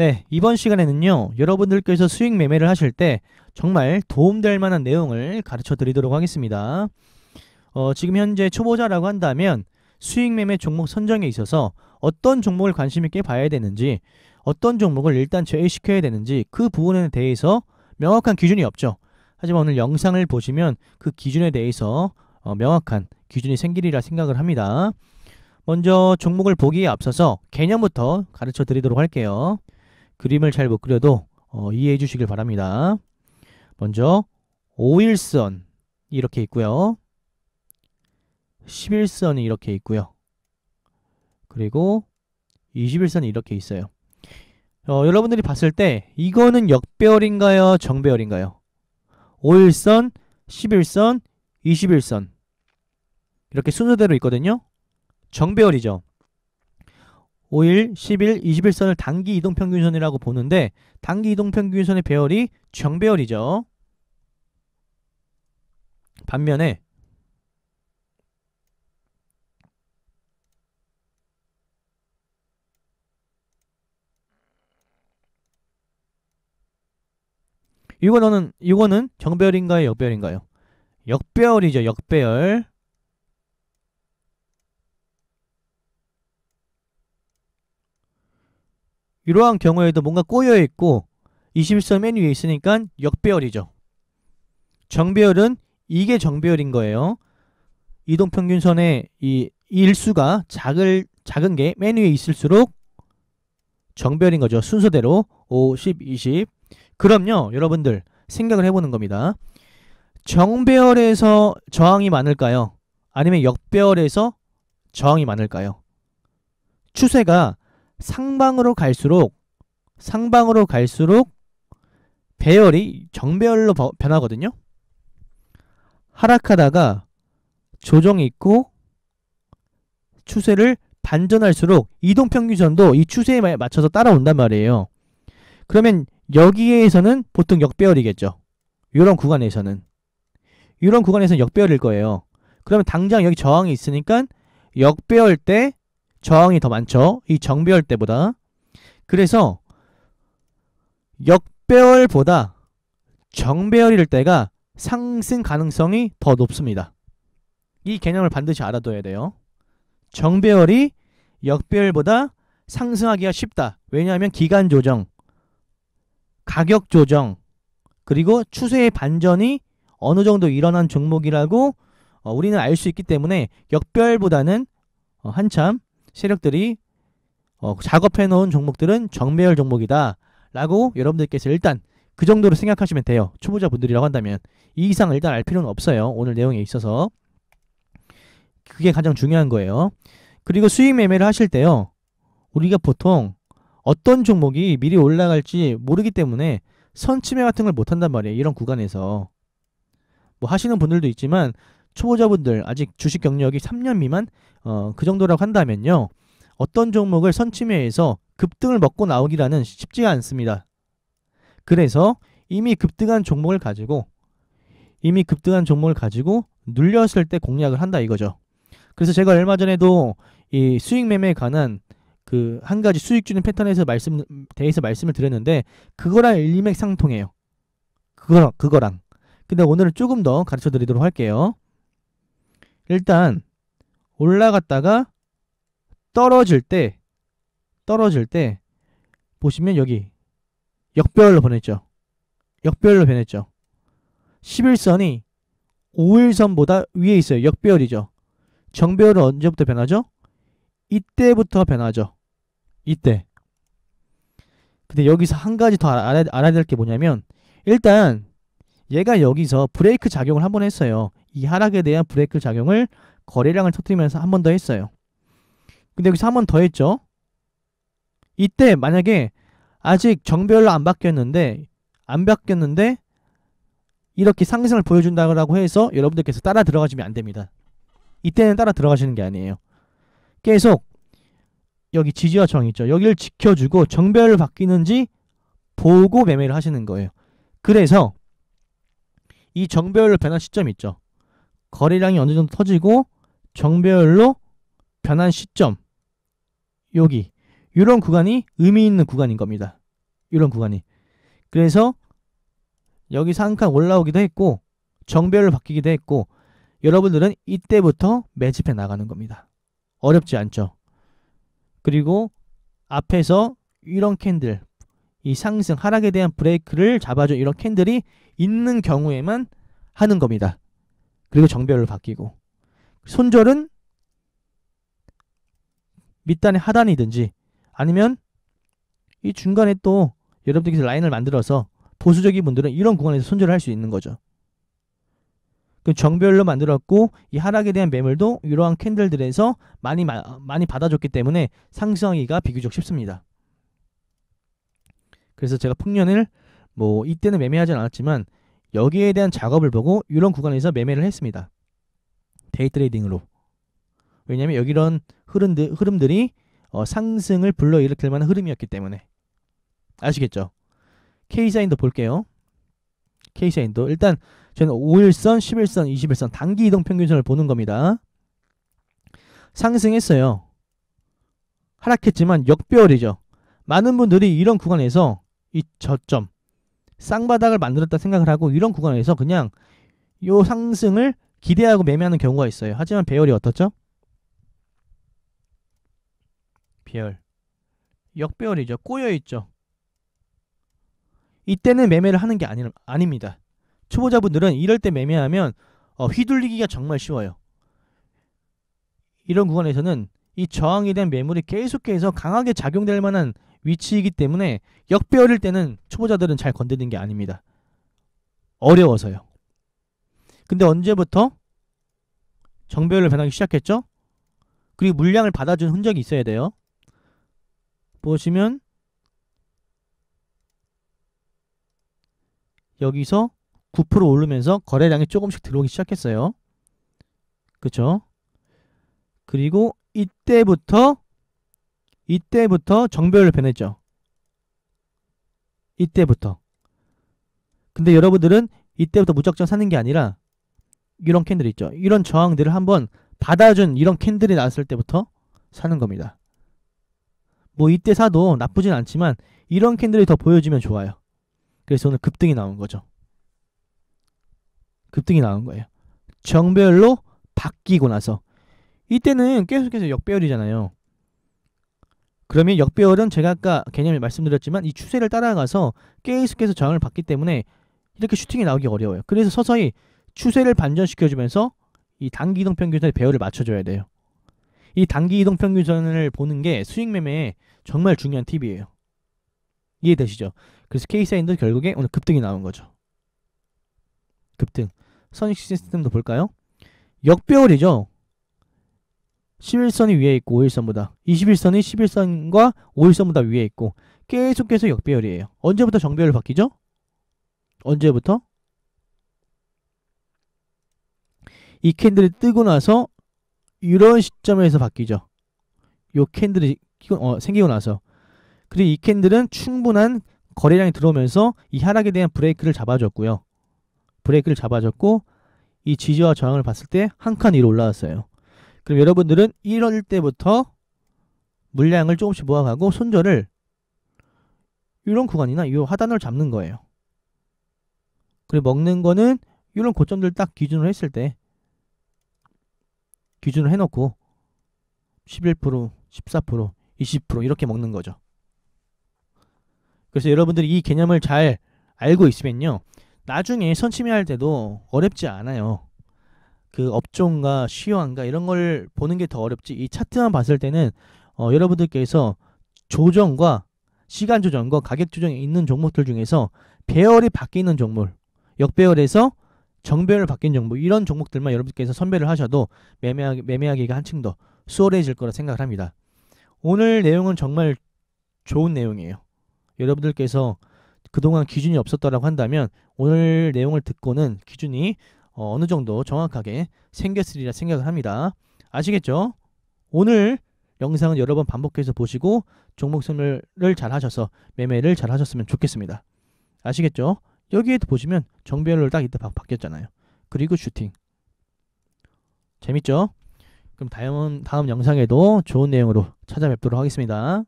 네, 이번 시간에는요, 여러분들께서 수익 매매를 하실 때 정말 도움될 만한 내용을 가르쳐 드리도록 하겠습니다. 지금 현재 초보자라고 한다면 수익 매매 종목 선정에 있어서 어떤 종목을 관심 있게 봐야 되는지, 어떤 종목을 일단 제외시켜야 되는지 그 부분에 대해서 명확한 기준이 없죠. 하지만 오늘 영상을 보시면 그 기준에 대해서 명확한 기준이 생기리라 생각을 합니다. 먼저 종목을 보기에 앞서서 개념부터 가르쳐 드리도록 할게요. 그림을 잘 못 그려도 이해해 주시길 바랍니다. 먼저 5일선 이렇게 있고요. 11선이 이렇게 있고요. 그리고 21선이 이렇게 있어요. 여러분들이 봤을 때 이거는 역배열인가요? 정배열인가요? 5일선, 11선, 21선 이렇게 순서대로 있거든요. 정배열이죠. 5일, 10일, 21선을 단기 이동평균선이라고 보는데 단기 이동평균선의 배열이 정배열이죠. 반면에 이거는 정배열인가요? 역배열인가요? 역배열이죠. 역배열. 이러한 경우에도 뭔가 꼬여있고 21선 맨 위에 있으니까 역배열이죠. 정배열은 이게 정배열인 거예요. 이동평균선의 이 일수가 작은 게 맨 위에 있을수록 정배열인 거죠. 순서대로 5, 10, 20. 그럼요, 여러분들 생각을 해보는 겁니다. 정배열에서 저항이 많을까요? 아니면 역배열에서 저항이 많을까요? 추세가 상방으로 갈수록 배열이 정배열로 변하거든요. 하락하다가 조정이 있고 추세를 반전할수록 이동평균선도 이 추세에 맞춰서 따라온단 말이에요. 그러면 여기에서는 보통 역배열이겠죠. 이런 구간에서는 역배열일 거예요. 그러면 당장 여기 저항이 있으니까 역배열 때 저항이 더 많죠. 이 정배열 때보다. 그래서 역배열보다 정배열일 때가 상승 가능성이 더 높습니다. 이 개념을 반드시 알아둬야 돼요. 정배열이 역배열보다 상승하기가 쉽다. 왜냐하면 기간 조정, 가격 조정, 그리고 추세의 반전이 어느 정도 일어난 종목이라고 우리는 알 수 있기 때문에 역배열보다는 한참 세력들이 작업해 놓은 종목들은 정배열 종목이다 라고 여러분들께서 일단 그 정도로 생각하시면 돼요. 초보자분들이라고 한다면. 이 이상 일단 알 필요는 없어요. 오늘 내용에 있어서. 그게 가장 중요한 거예요. 그리고 수익 매매를 하실 때요, 우리가 보통 어떤 종목이 미리 올라갈지 모르기 때문에 선침해 같은 걸 못한단 말이에요. 이런 구간에서. 뭐 하시는 분들도 있지만 초보자분들 아직 주식 경력이 3년 미만 그 정도라고 한다면요, 어떤 종목을 선침해에서 급등을 먹고 나오기라는 쉽지가 않습니다. 그래서 이미 급등한 종목을 가지고 눌렸을 때 공략을 한다 이거죠. 그래서 제가 얼마 전에도 이 수익 매매에 관한 그 한 가지 수익 주는 패턴에서 말씀을 드렸는데 그거랑 일맥상통해요. 그거랑. 근데 오늘은 조금 더 가르쳐 드리도록 할게요. 일단 올라갔다가 떨어질 때 보시면 여기 역배열로 변했죠. 11선이 5일선보다 위에 있어요. 역배열이죠. 정배열은 언제부터 변하죠? 이때부터 변하죠. 이때. 근데 여기서 한 가지 더 알아야 될 게 뭐냐면, 일단 얘가 여기서 브레이크 작용을 한번 했어요. 이 하락에 대한 브레이크 작용을 거래량을 터뜨리면서 한 번 더 했어요. 근데 여기서 한 번 더 했죠. 이때 만약에 아직 정배열로 안 바뀌었는데 이렇게 상승을 보여준다고 해서 여러분들께서 따라 들어가시면 안 됩니다. 이때는 따라 들어가시는 게 아니에요. 계속 여기 지지와 저항 있죠. 여기를 지켜주고 정배열로 바뀌는지 보고 매매를 하시는 거예요. 그래서 이 정배열로 변한 시점 있죠. 거래량이 어느 정도 터지고 정배열로 변한 시점, 여기 이런 구간이 의미 있는 구간인 겁니다. 이런 구간이. 그래서 여기서 한 칸 올라오기도 했고 정배열로 바뀌기도 했고 여러분들은 이때부터 매집해 나가는 겁니다. 어렵지 않죠. 그리고 앞에서 이런 캔들, 이 상승 하락에 대한 브레이크를 잡아줘 이런 캔들이 있는 경우에만 하는 겁니다. 그리고 정배열로 바뀌고 손절은 밑단의 하단이든지 아니면 이 중간에 또 여러분들께서 라인을 만들어서 보수적인 분들은 이런 구간에서 손절을 할 수 있는 거죠. 그 정배열로 만들었고 이 하락에 대한 매물도 이러한 캔들들에서 많이 받아줬기 때문에 상승하기가 비교적 쉽습니다. 그래서 제가 풍년을 뭐 이때는 매매하진 않았지만 여기에 대한 작업을 보고 이런 구간에서 매매를 했습니다. 데이 트레이딩으로. 왜냐하면 여기 이런 흐름들이 상승을 불러일으킬 만한 흐름이었기 때문에. 아시겠죠? K사인도 볼게요. K사인도 일단 저는 5일선, 11선, 21선 단기 이동 평균선을 보는 겁니다. 상승했어요. 하락했지만 역배열이죠. 많은 분들이 이런 구간에서 이 저점 쌍바닥을 만들었다 생각을 하고 이런 구간에서 그냥 요 상승을 기대하고 매매하는 경우가 있어요. 하지만 배열이 어떻죠? 배열 역배열이죠. 꼬여있죠. 이때는 매매를 하는 게 아닙니다. 초보자분들은 이럴 때 매매하면 휘둘리기가 정말 쉬워요. 이런 구간에서는 이 저항에 대한 매물이 계속해서 강하게 작용될 만한 위치이기 때문에 역배열일 때는 초보자들은 잘 건드리는 게 아닙니다. 어려워서요. 근데 언제부터 정배열로 변하기 시작했죠? 그리고 물량을 받아준 흔적이 있어야 돼요. 보시면 여기서 9% 오르면서 거래량이 조금씩 들어오기 시작했어요. 그쵸? 그리고 이때부터 정배열로 변했죠. 이때부터. 근데 여러분들은 이때부터 무작정 사는 게 아니라 이런 캔들 있죠. 이런 저항들을 한번 받아준 이런 캔들이 나왔을 때부터 사는 겁니다. 뭐 이때 사도 나쁘진 않지만 이런 캔들이 더 보여주면 좋아요. 그래서 오늘 급등이 나온 거죠. 급등이 나온 거예요. 정배열로 바뀌고 나서 이때는 계속해서 역배열이잖아요. 그러면 역배열은 제가 아까 개념을 말씀드렸지만 이 추세를 따라가서 계속해서 저항을 받기 때문에 이렇게 슈팅이 나오기 어려워요. 그래서 서서히 추세를 반전시켜주면서 이 단기 이동 평균선의 배열을 맞춰줘야 돼요. 이 단기 이동 평균선을 보는 게 수익 매매에 정말 중요한 팁이에요. 이해되시죠? 그래서 K사인도 결국에 오늘 급등이 나온 거죠. 급등. 선익 시스템도 볼까요? 역배열이죠. 11선이 위에 있고 5일선보다 21선이 11선과 5일선보다 위에 있고 계속해서 역배열이에요. 언제부터 정배열로 바뀌죠? 언제부터? 이 캔들이 뜨고 나서 이런 시점에서 바뀌죠. 요 캔들이 생기고 나서. 그리고 이 캔들은 충분한 거래량이 들어오면서 이 하락에 대한 브레이크를 잡아줬고요. 브레이크를 잡아줬고 이 지지와 저항을 봤을 때 한 칸 위로 올라왔어요. 그럼 여러분들은 이럴 때부터 물량을 조금씩 모아가고 손절을 이런 구간이나 이 하단을 잡는 거예요. 그리고 먹는 거는 이런 고점들 딱 기준으로 했을 때 기준을 해놓고 11%, 14%, 20% 이렇게 먹는 거죠. 그래서 여러분들이 이 개념을 잘 알고 있으면요. 나중에 선침해할 때도 어렵지 않아요. 그 업종과 시황과 이런 걸 보는 게 더 어렵지 이 차트만 봤을 때는 여러분들께서 조정과 시간 조정과 가격 조정이 있는 종목들 중에서 배열이 바뀌는 종목 역배열에서 정배열 바뀐 종목 이런 종목들만 여러분께서 선별을 하셔도 매매하기가 한층 더 수월해질 거라 생각을 합니다. 오늘 내용은 정말 좋은 내용이에요. 여러분들께서 그동안 기준이 없었다라고 한다면 오늘 내용을 듣고는 기준이 어느 정도 정확하게 생겼으리라 생각을 합니다. 아시겠죠? 오늘 영상은 여러 번 반복해서 보시고 종목 선별을 잘 하셔서 매매를 잘 하셨으면 좋겠습니다. 아시겠죠? 여기에도 보시면 정배열로 딱 이때 바뀌었잖아요. 그리고 슈팅. 재밌죠? 그럼 다음 영상에도 좋은 내용으로 찾아뵙도록 하겠습니다.